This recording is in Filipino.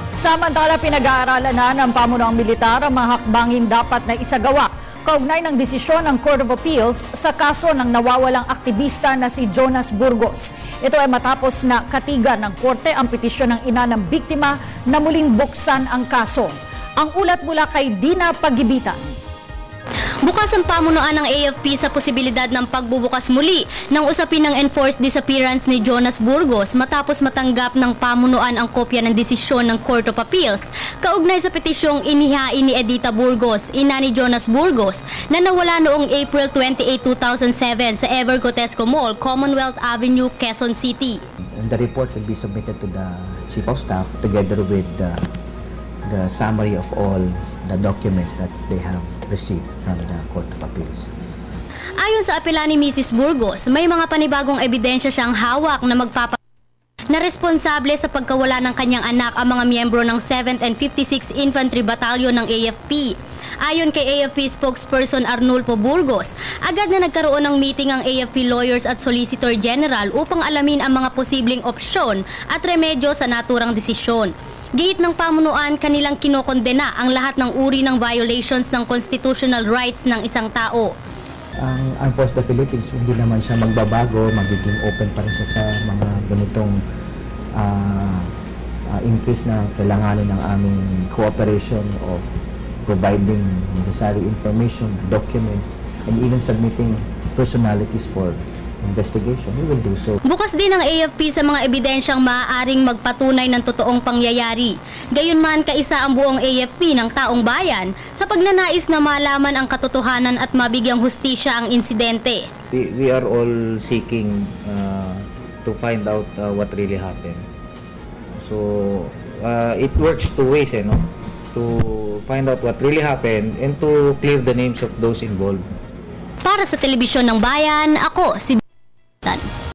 Samantala, pinag-aaralan na ng pamunuang militar ang mga hakbangin dapat na isagawa kaugnay ng desisyon ng Court of Appeals sa kaso ng nawawalang aktivista na si Jonas Burgos. Ito ay matapos na katigan ng korte ang petisyon ng ina ng biktima na muling buksan ang kaso. Ang ulat mula kay Dina Pagibitan. Bukas ang pamunuan ng AFP sa posibilidad ng pagbubukas muli ng usapin ng enforced disappearance ni Jonas Burgos matapos matanggap ng pamunuan ang kopya ng desisyon ng Court of Appeals kaugnay sa petisyong inihain ni Edita Burgos, ina ni Jonas Burgos, na nawala noong April 28, 2007 sa Evergotesco Mall, Commonwealth Avenue, Quezon City. And the report will be submitted to the Chief of Staff together with the summary of all the documents that they have received from the Court of Appeals. Ayon sa apela ni Mrs. Burgos, may mga panibagong ebidensya siyang hawak na responsable sa pagkawala ng kanyang anak ang mga miyembro ng 7th and 56th Infantry Battalion ng AFP. Ayon kay AFP spokesperson Arnulfo Burgos, agad na nagkaroon ng meeting ang AFP lawyers at Solicitor General upang alamin ang mga posibleng opsyon at remedyo sa naturang desisyon. Gihit ng pamunuan, kanilang kinokondena ang lahat ng uri ng violations ng constitutional rights ng isang tao. Ang Armed Forces of the Philippines, hindi naman siya magbabago, magiging open pa rin siya sa mga ganitong in case na kailanganin ng aming cooperation of providing necessary information, documents, and even submitting personalities for investigation. We will do so. Bukas din ang AFP sa mga ebidensyang maaaring magpatunay ng totoong pangyayari. Gayunman, kaisa ang buong AFP ng taong bayan sa pagnanais na malaman ang katotohanan at mabigyang hustisya ang insidente. We are all seeking to find out what really happened. So it works two ways, to find out what really happened and to clear the names of those involved. Para sa Telebisyon ng Bayan, ako si